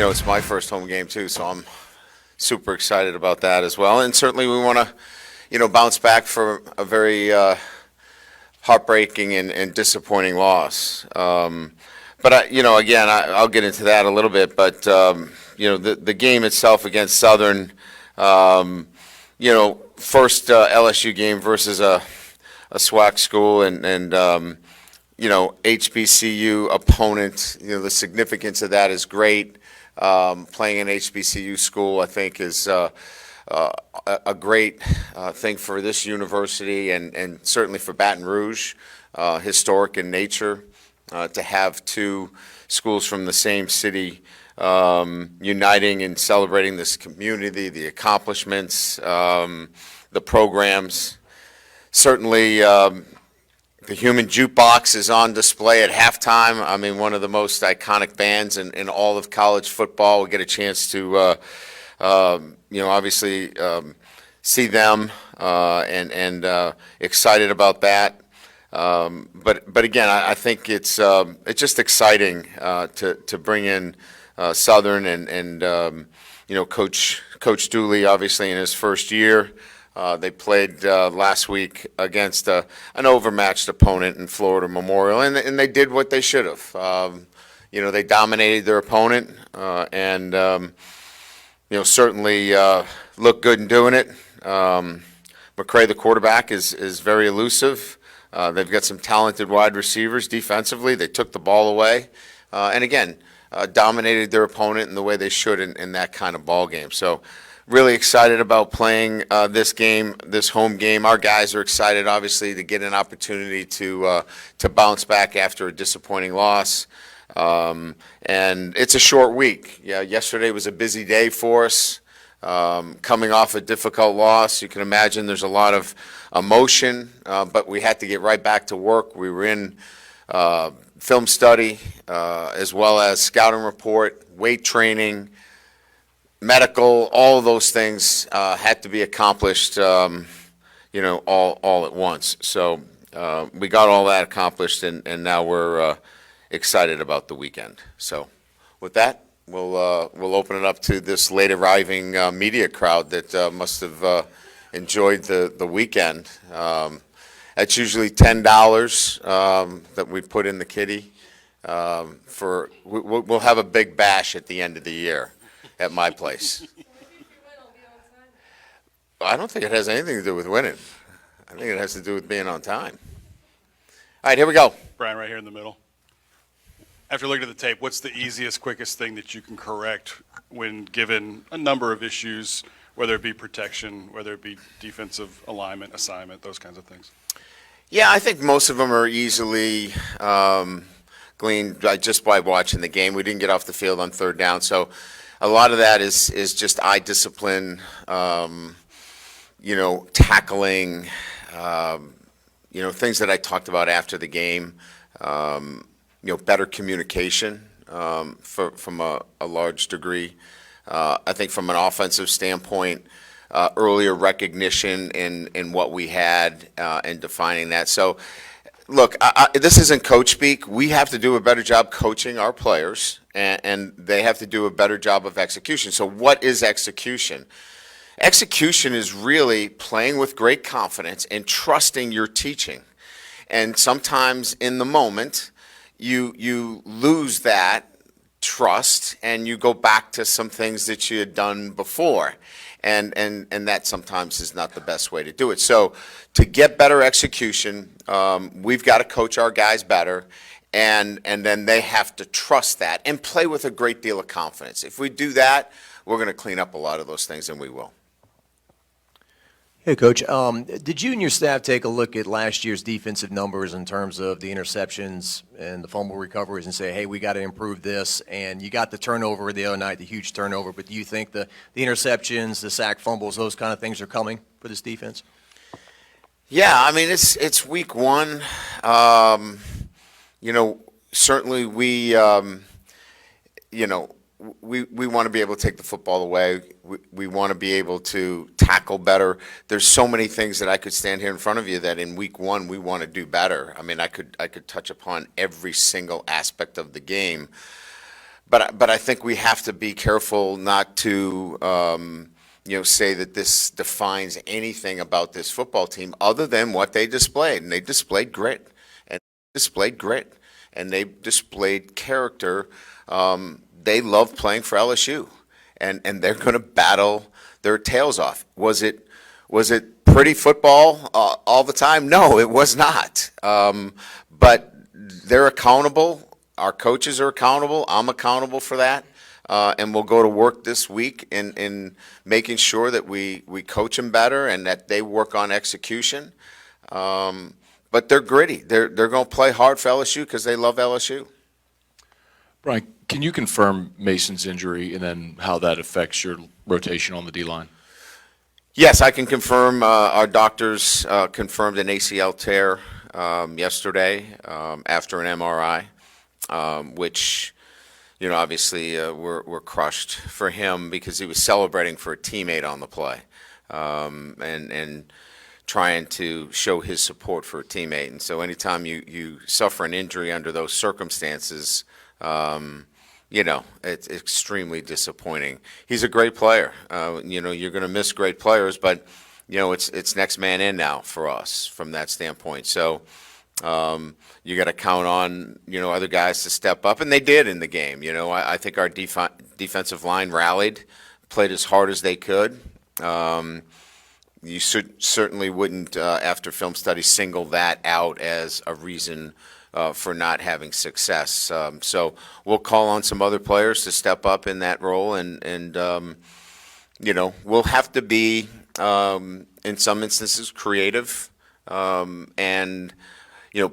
it's my first home game too, so I'm super excited about that as well. And certainly we want to, bounce back for a very heartbreaking and disappointing loss. But I'll get into that a little bit. But the game itself against Southern, first LSU game versus a SWAC school, and HBCU opponent. The significance of that is great. Playing an HBCU school, I think, is a great thing for this university and certainly for Baton Rouge, historic in nature, to have two schools from the same city uniting and celebrating this community, the accomplishments, the programs. Certainly, the Human Jukebox is on display at halftime. I mean, one of the most iconic bands in all of college football. We get a chance to, obviously see them and excited about that. But again, I think it's just exciting to bring in Southern and Coach Dooley, obviously in his first year. They played last week against an overmatched opponent in Florida Memorial, and they did what they should have. They dominated their opponent, and certainly looked good in doing it. McCray, the quarterback, is very elusive. They've got some talented wide receivers defensively. They took the ball away, and again, dominated their opponent in the way they should in that kind of ball game. So really excited about playing this game, this home game. Our guys are excited, obviously, to get an opportunity to bounce back after a disappointing loss. And it's a short week. Yeah, yesterday was a busy day for us. Coming off a difficult loss, you can imagine there's a lot of emotion, but we had to get right back to work. We were in film study, as well as scouting report, weight training, medical. All of those things had to be accomplished, all at once. So we got all that accomplished, and now we're excited about the weekend. So with that, we'll open it up to this late arriving media crowd that must have enjoyed the weekend. That's usually $10 that we put in the kitty. We'll have a big bash at the end of the year at my place. I don't think it has anything to do with winning. I think it has to do with being on time. All right, here we go. Brian, right here in the middle. After looking at the tape, what's the easiest, quickest thing that you can correct when given a number of issues, whether it be protection, whether it be defensive alignment, assignment, those kinds of things? Yeah, I think most of them are easily gleaned just by watching the game. We didn't get off the field on third down, so a lot of that is just eye discipline, tackling, things that I talked about after the game. Better communication from a large degree. I think from an offensive standpoint, earlier recognition in what we had and defining that. So, look, this isn't coach speak. We have to do a better job coaching our players, and they have to do a better job of execution. So what is execution? Execution is really playing with great confidence and trusting your teaching. And sometimes in the moment, you lose that trust and you go back to some things that you had done before. And that sometimes is not the best way to do it. So to get better execution, we've got to coach our guys better, and then they have to trust that and play with a great deal of confidence. If we do that, we're going to clean up a lot of those things, and we will. Hey, Coach, did you and your staff take a look at last year's defensive numbers in terms of the interceptions and the fumble recoveries and say, hey, we got to improve this? And you got the turnover the other night, the huge turnover, but do you think the interceptions, the sack fumbles, those kind of things are coming for this defense? Yeah, I mean, it's week one. Certainly we want to be able to take the football away. We want to be able to tackle better. There's so many things that I could stand here in front of you that in week one we want to do better. I mean, I could touch upon every single aspect of the game. but I think we have to be careful not to, say that this defines anything about this football team other than what they displayed. And they displayed grit, and they displayed character. They love playing for LSU, and they're going to battle their tails off. Was it pretty football all the time? No, it was not. But they're accountable. Our coaches are accountable. I'm accountable for that. And we'll go to work this week in making sure that we coach them better and that they work on execution. But they're gritty. They're going to play hard for LSU because they love LSU. Brian, can you confirm Mason's injury and then how that affects your rotation on the D-line? Yes, I can confirm. Our doctors confirmed an ACL tear yesterday after an MRI, which, obviously we're crushed for him because he was celebrating for a teammate on the play and trying to show his support for a teammate. And so anytime you suffer an injury under those circumstances, it's extremely disappointing. He's a great player. You're going to miss great players, but it's next man in now for us from that standpoint. So you got to count on other guys to step up, and they did in the game. I think our defensive line rallied, played as hard as they could. You certainly wouldn't, after film study, single that out as a reason for not having success. So we'll call on some other players to step up in that role, and we'll have to be, in some instances, creative, and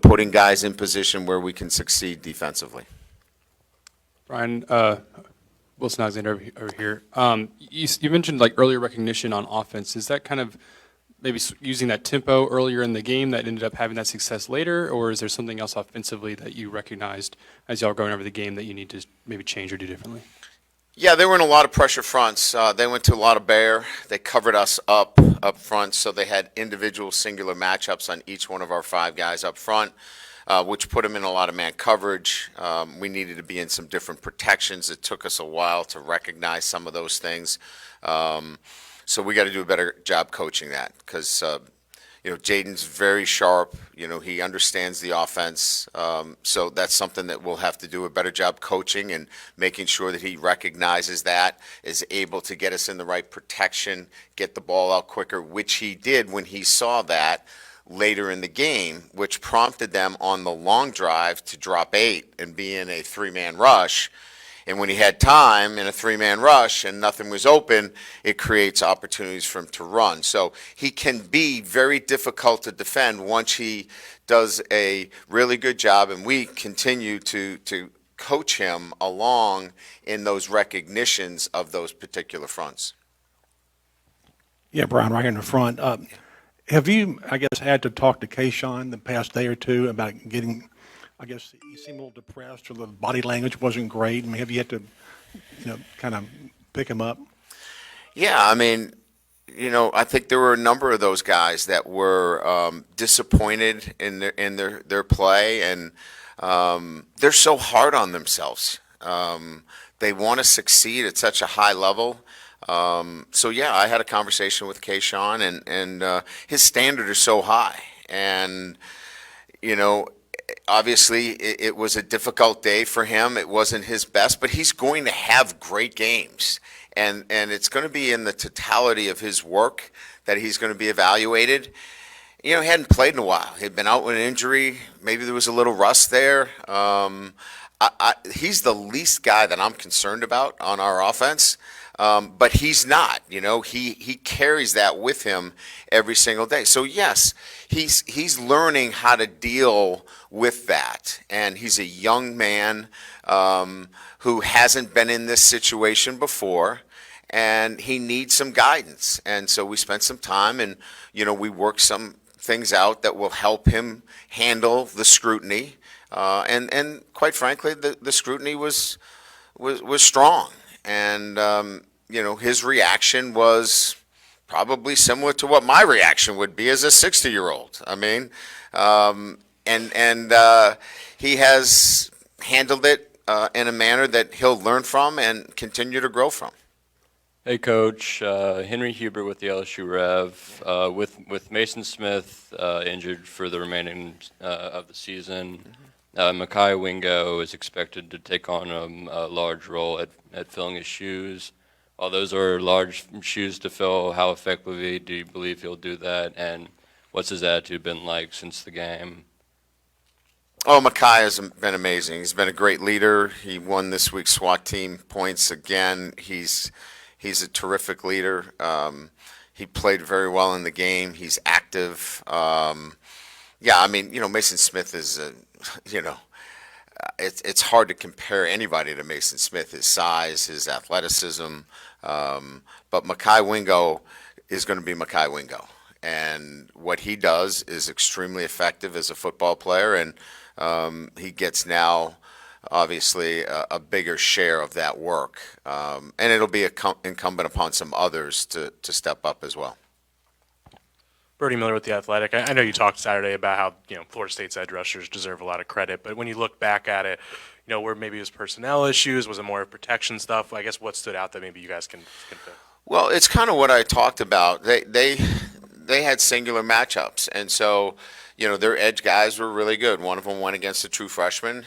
putting guys in position where we can succeed defensively. Brian, Wilson Alexander over here. You mentioned earlier recognition on offense. Is that kind of maybe using that tempo earlier in the game that ended up having that success later, or is there something else offensively that you recognized as y'all going over the game that you need to maybe change or do differently? Yeah, they were in a lot of pressure fronts. They went to a lot of bear. They covered us up front, so they had individual singular matchups on each one of our 5 guys up front, which put them in a lot of man coverage. We needed to be in some different protections. It took us a while to recognize some of those things. So we got to do a better job coaching that because, Jaden's very sharp. He understands the offense. So that's something that we'll have to do a better job coaching and making sure that he recognizes that, is able to get us in the right protection, get the ball out quicker, which he did when he saw that later in the game, which prompted them on the long drive to drop 8 and be in a 3-man rush. And when he had time in a 3-man rush and nothing was open, it creates opportunities for him to run. So he can be very difficult to defend once he does a really good job, and we continue to coach him along in those recognitions of those particular fronts. Yeah, Brian, right here in the front. Have you, had to talk to Kayshawn the past day or two about getting, he seemed a little depressed or the body language wasn't great? Have you had to, kind of pick him up? Yeah, I think there were a number of those guys that were disappointed in their play, and they're so hard on themselves. They want to succeed at such a high level. So yeah, I had a conversation with Kayshawn, and his standard is so high, and obviously it was a difficult day for him. It wasn't his best, but he's going to have great games, and it's going to be in the totality of his work that he's going to be evaluated. He hadn't played in a while. He'd been out with an injury. Maybe there was a little rust there. He's the least guy that I'm concerned about on our offense. But he's not, he carries that with him every single day. So yes, he's learning how to deal with that. And he's a young man who hasn't been in this situation before, and he needs some guidance. And so we spent some time, and, we worked some things out that will help him handle the scrutiny. And quite frankly, the scrutiny was strong. And, his reaction was probably similar to what my reaction would be as a 60-year-old. He has handled it in a manner that he'll learn from and continue to grow from. Hey, Coach. Henry Hubert with the LSU Rev. With Mason Smith injured for the remaining of the season, Mekhi Wingo is expected to take on a large role at filling his shoes. While those are large shoes to fill, how effectively do you believe he'll do that? And what's his attitude been like since the game? Oh, Mekhi has been amazing. He's been a great leader. He won this week's SWAC team points again. He's a terrific leader. He played very well in the game. He's active. Yeah, I mean, Mason Smith is, it's hard to compare anybody to Mason Smith, his size, his athleticism. But Mekhi Wingo is going to be Mekhi Wingo. And what he does is extremely effective as a football player, and he gets now obviously a bigger share of that work. And it'll be incumbent upon some others to step up as well. Brody Miller with The Athletic. I know you talked Saturday about how, Florida State's edge rushers deserve a lot of credit, but when you look back at it, where maybe it was personnel issues, was it more protection stuff? I guess what stood out that maybe you guys can fix? Well, it's kind of what I talked about. They had singular matchups, and so, their edge guys were really good. One of them went against a true freshman.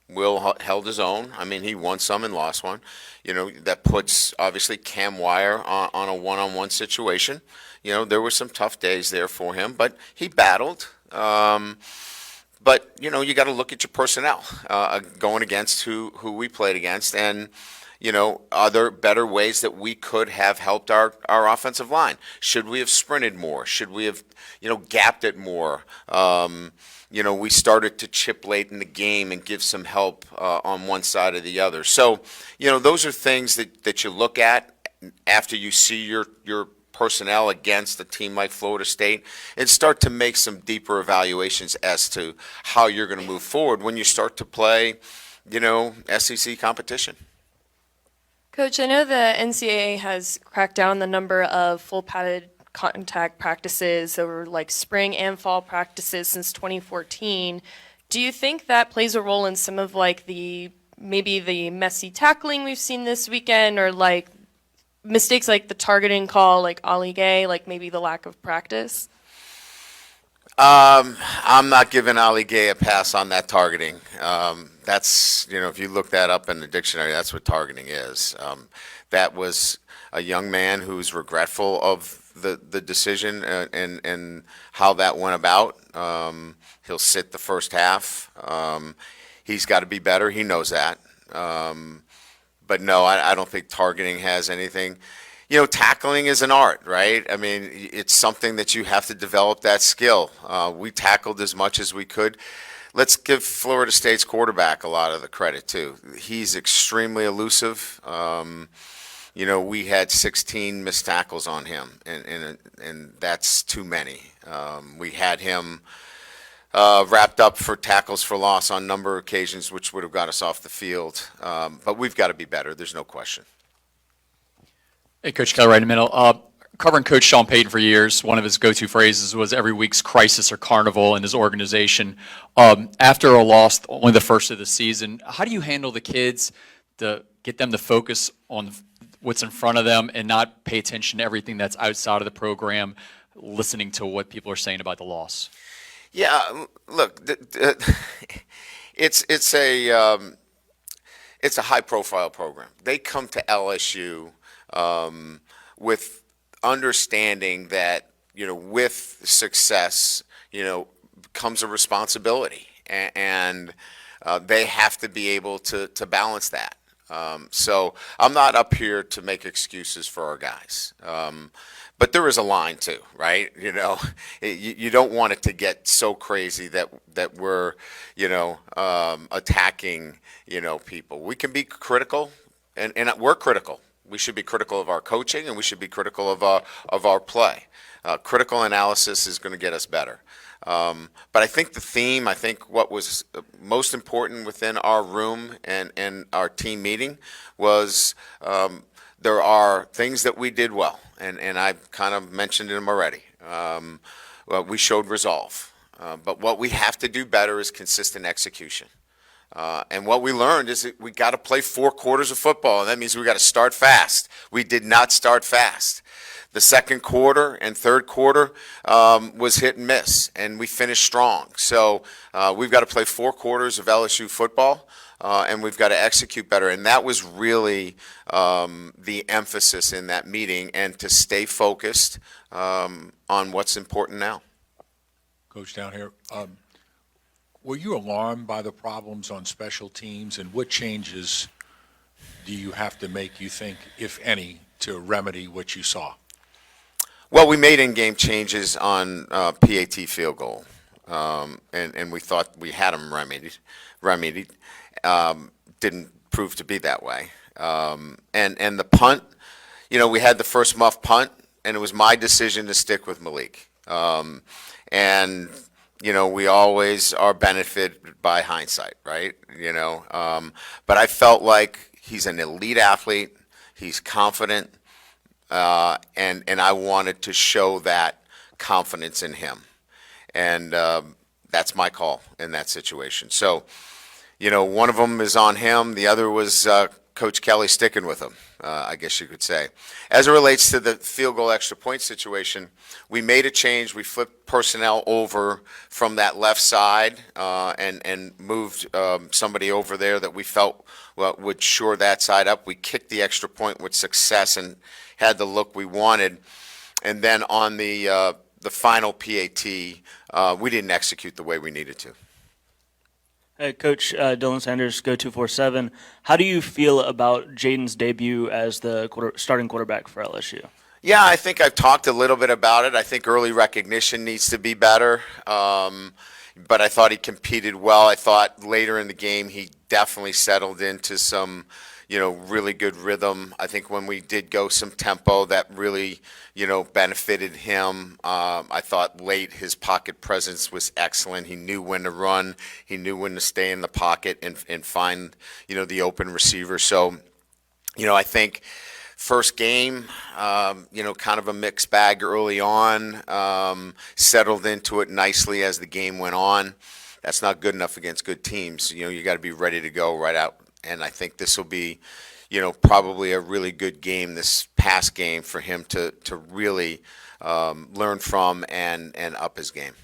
Will held his own. I mean, he won some and lost one. That puts, obviously, Cam Wire on a one-on-one situation. There were some tough days there for him, but he battled. But, you got to look at your personnel going against who we played against. And, are there better ways that we could have helped our offensive line? Should we have sprinted more? Should we have, gapped it more? We started to chip late in the game and give some help on one side or the other. So, those are things that you look at after you see your personnel against a team like Florida State and start to make some deeper evaluations as to how you're going to move forward when you start to play, SEC competition. Coach, I know the NCAA has cracked down on the number of full padded contact practices over spring and fall practices since 2014. Do you think that plays a role in some of maybe the messy tackling we've seen this weekend, or mistakes like the targeting call, like Ali Gay, maybe the lack of practice? I'm not giving Ali Gay a pass on that targeting. That's, if you look that up in the dictionary, that's what targeting is. That was a young man who's regretful of the decision and how that went about. He'll sit the first half. He's got to be better. He knows that. But no, I don't think targeting has anything. Tackling is an art, right? I mean, it's something that you have to develop that skill. We tackled as much as we could. Let's give Florida State's quarterback a lot of the credit, too. He's extremely elusive. We had 16 missed tackles on him, and that's too many. We had him wrapped up for tackles for loss on a number of occasions, which would have got us off the field. But we've got to be better. There's no question. Hey, Coach Keller, right in the middle. Covering Coach Sean Payton for years, one of his go-to phrases was every week's crisis or carnival in his organization. After a loss, only the first of the season, how do you handle the kids to get them to focus on what's in front of them and not pay attention to everything that's outside of the program, listening to what people are saying about the loss? Yeah, look, it's a high-profile program. They come to LSU with understanding that with success comes a responsibility, and they have to be able to balance that. So I'm not up here to make excuses for our guys. But there is a line too, right? You don't want it to get so crazy that we're, attacking, people. We can be critical, and we're critical. We should be critical of our coaching, and we should be critical of our play. Critical analysis is going to get us better. But I think what was most important within our room and our team meeting was there are things that we did well, and I've kind of mentioned them already. We showed resolve. But what we have to do better is consistent execution. And what we learned is that we got to play 4 quarters of football, and that means we got to start fast. We did not start fast. The second quarter and third quarter was hit and miss, and we finished strong. So we've got to play 4 quarters of LSU football, and we've got to execute better. And that was really the emphasis in that meeting, and to stay focused on what's important now. Coach down here, were you alarmed by the problems on special teams, and what changes do you have to make, you think, if any, to remedy what you saw? Well, we made in-game changes on PAT field goal, and we thought we had them remedied. Didn't prove to be that way. And the punt, we had the first muff punt, and it was my decision to stick with Malik. And we always are benefited by hindsight, right? But I felt like he's an elite athlete. He's confident. And I wanted to show that confidence in him. And that's my call in that situation. So, one of them is on him. The other was Coach Kelly sticking with him, I guess you could say. As it relates to the field goal extra point situation, we made a change. We flipped personnel over from that left side and moved somebody over there that we felt would shore that side up. We kicked the extra point with success and had the look we wanted. And then on the final PAT, we didn't execute the way we needed to. Hey, Coach Dylan Sanders, Go247. How do you feel about Jaden's debut as the starting quarterback for LSU? Yeah, I think I've talked a little bit about it. I think early recognition needs to be better. But I thought he competed well. I thought later in the game he definitely settled into some, really good rhythm. I think when we did go some tempo, that really, benefited him. I thought late his pocket presence was excellent. He knew when to run. He knew when to stay in the pocket and find, the open receiver. So, I think first game, kind of a mixed bag early on, settled into it nicely as the game went on. That's not good enough against good teams. You got to be ready to go right out. And I think this will be, probably a really good game, this past game, for him to really learn from and up his game.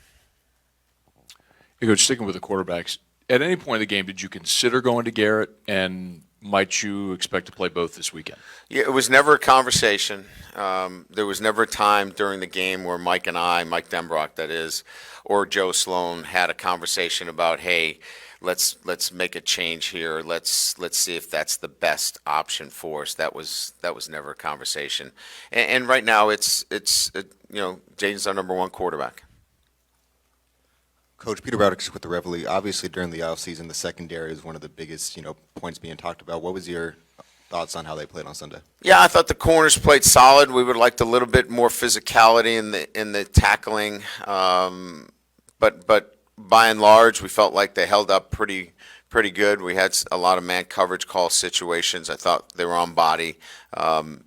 Hey, Coach, sticking with the quarterbacks, at any point in the game, did you consider going to Garrett, and might you expect to play both this weekend? Yeah, it was never a conversation. There was never a time during the game where Mike Denbrock, that is, or Joe Sloan had a conversation about, hey, let's make a change here. Let's see if that's the best option for us. That was never a conversation. And right now it's Jaden's our number 1 quarterback. Coach, Peter Broderick with the Reveille. Obviously, during the offseason, the secondary is one of the biggest, points being talked about. What was your thoughts on how they played on Sunday? Yeah, I thought the corners played solid. We would like a little bit more physicality in the tackling, but by and large, we felt like they held up pretty good. We had a lot of man coverage call situations. I thought they were on body.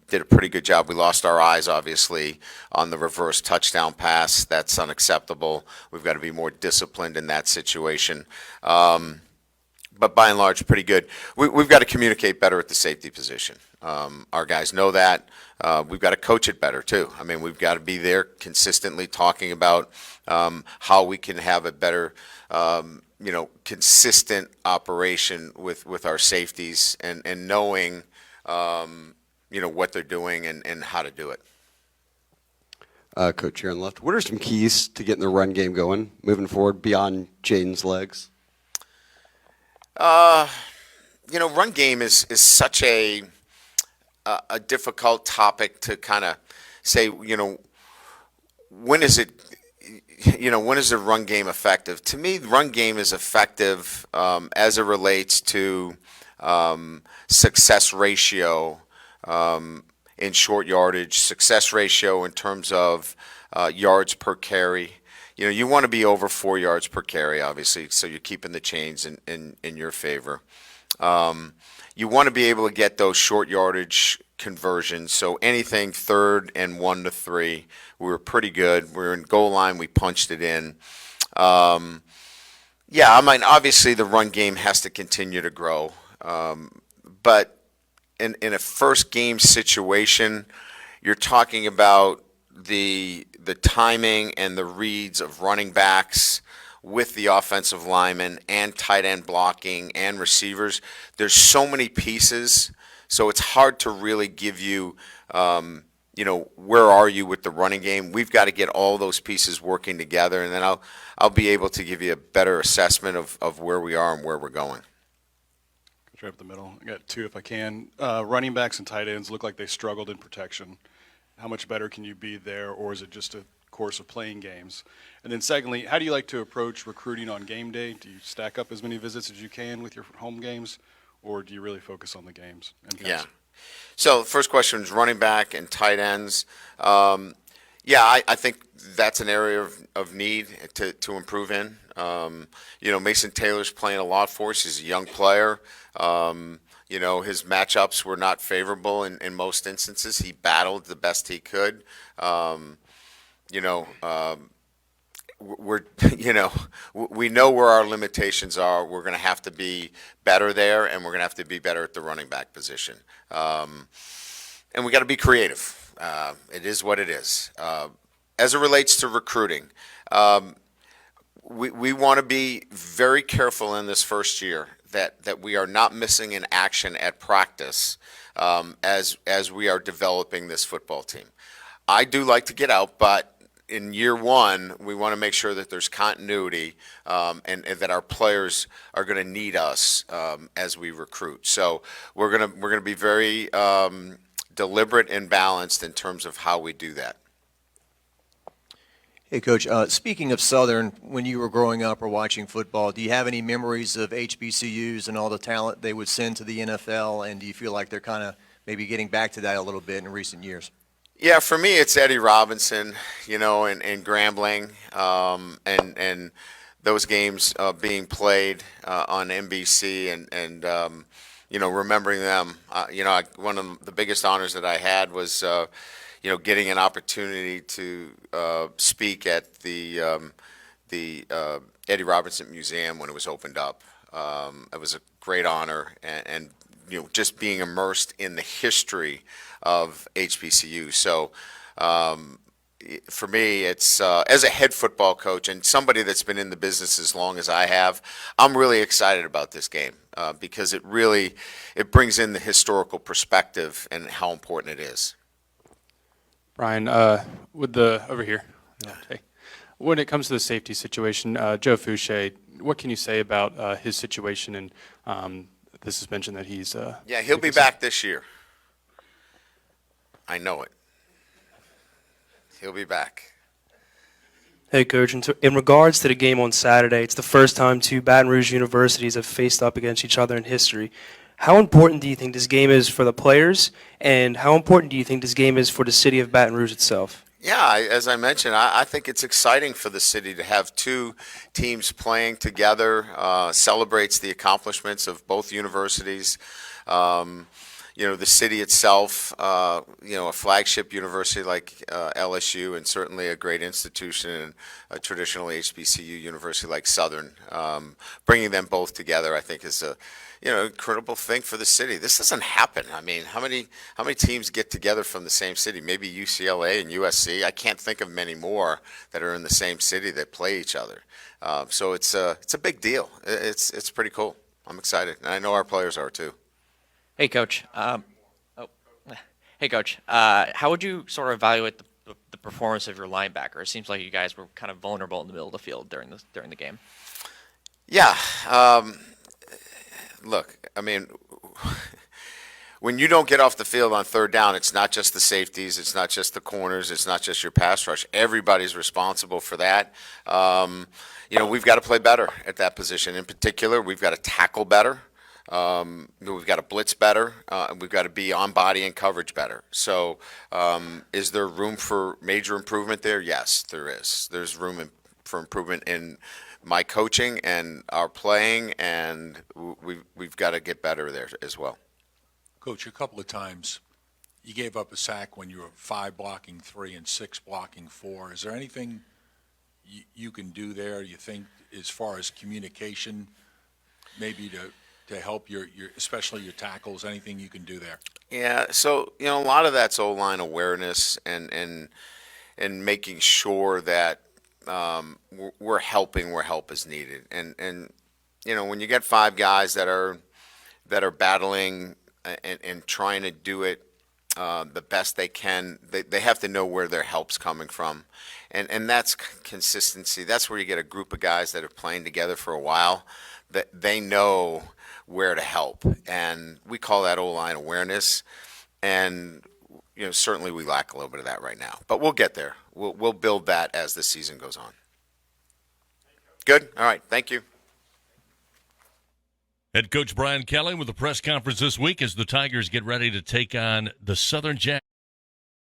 Did a pretty good job. We lost our eyes, obviously, on the reverse touchdown pass. That's unacceptable. We've got to be more disciplined in that situation. But by and large, pretty good. We've got to communicate better at the safety position. Our guys know that. We've got to coach it better, too. I mean, we've got to be there consistently talking about how we can have a better, consistent operation with our safeties and knowing, what they're doing and how to do it. Coach here on the left. What are some keys to getting the run game going, moving forward beyond Jaden's legs? Run game is such a difficult topic to kind of say, when is the run game effective? To me, run game is effective as it relates to success ratio in short yardage, success ratio in terms of yards per carry. You want to be over 4 yards per carry, obviously, so you're keeping the chains in your favor. You want to be able to get those short yardage conversions, so anything 3rd and 1 to 3, we were pretty good. We were in goal line, we punched it in. Yeah, I mean, obviously the run game has to continue to grow, but in a first game situation, you're talking about the timing and the reads of running backs with the offensive linemen and tight end blocking and receivers. There's so many pieces, so it's hard to really give you, where are you with the running game? We've got to get all those pieces working together, and then I'll be able to give you a better assessment of where we are and where we're going. Right up the middle. I got two if I can. Running backs and tight ends look like they struggled in protection. How much better can you be there, or is it just a course of playing games? And then secondly, how do you like to approach recruiting on game day? Do you stack up as many visits as you can with your home games, or do you really focus on the games? Yeah. So the first question is running back and tight ends. I think that's an area of need to improve in. Mason Taylor's playing a lot for us. He's a young player. His matchups were not favorable in most instances. He battled the best he could. We know where our limitations are. We're going to have to be better there, and we're going to have to be better at the running back position. And we got to be creative. It is what it is. As it relates to recruiting, we want to be very careful in this first year that we are not missing an action at practice as we are developing this football team. I do like to get out, but in year one, we want to make sure that there's continuity and that our players are going to need us as we recruit. So we're going to be very deliberate and balanced in terms of how we do that. Hey, Coach, speaking of Southern, when you were growing up or watching football, do you have any memories of HBCUs and all the talent they would send to the NFL, and do you feel like they're kind of maybe getting back to that a little bit in recent years? Yeah, for me, it's Eddie Robinson, and Grambling, and those games being played on NBC and remembering them. One of the biggest honors that I had was, getting an opportunity to speak at the Eddie Robinson Museum when it was opened up. It was a great honor, and just being immersed in the history of HBCU. So for me, it's as a head football coach and somebody that's been in the business as long as I have, I'm really excited about this game because it brings in the historical perspective and how important it is. Brian, over here. Okay. When it comes to the safety situation, Joe Fouché, what can you say about his situation? And this is mentioned that he's he'll be back this year. I know it. He'll be back. Hey, Coach, in regards to the game on Saturday, it's the first time two Baton Rouge universities have faced up against each other in history. How important do you think this game is for the players, and how important do you think this game is for the city of Baton Rouge itself? Yeah, as I mentioned, I think it's exciting for the city to have two teams playing together, celebrates the accomplishments of both universities. The city itself, a flagship university like LSU, and certainly a great institution, and a traditional HBCU university like Southern. Bringing them both together, I think, is a incredible thing for the city. This doesn't happen. I mean, how many teams get together from the same city? Maybe UCLA and USC. I can't think of many more that are in the same city that play each other. So it's a big deal. It's pretty cool. I'm excited, and I know our players are too. Hey, Coach. Hey, Coach. How would you sort of evaluate the performance of your linebacker? It seems like you guys were kind of vulnerable in the middle of the field during the game. Yeah. Look, I mean, when you don't get off the field on third down, it's not just the safeties, it's not just the corners, it's not just your pass rush. Everybody's responsible for that. We've got to play better at that position. In particular, we've got to tackle better. We've got to blitz better. We've got to be on body and coverage better. So is there room for major improvement there? Yes, there is. There's room for improvement in my coaching and our playing, and we've got to get better there as well. Coach, a couple of times you gave up a sack when you were 5 blocking 3 and 6 blocking 4. Is there anything you can do there, you think, as far as communication, maybe to help your especially your tackles, anything you can do there? Yeah, so a lot of that's O-line awareness and making sure that we're helping where help is needed. And when you get five guys that are battling and trying to do it the best they can, they have to know where their help's coming from. And that's consistency. That's where you get a group of guys that are playing together for a while, that they know where to help. And we call that O-line awareness. And certainly we lack a little bit of that right now. But we'll get there. We'll build that as the season goes on. Good? All right. Thank you. Head coach Brian Kelly with a press conference this week as the Tigers get ready to take on the Southern Jacks.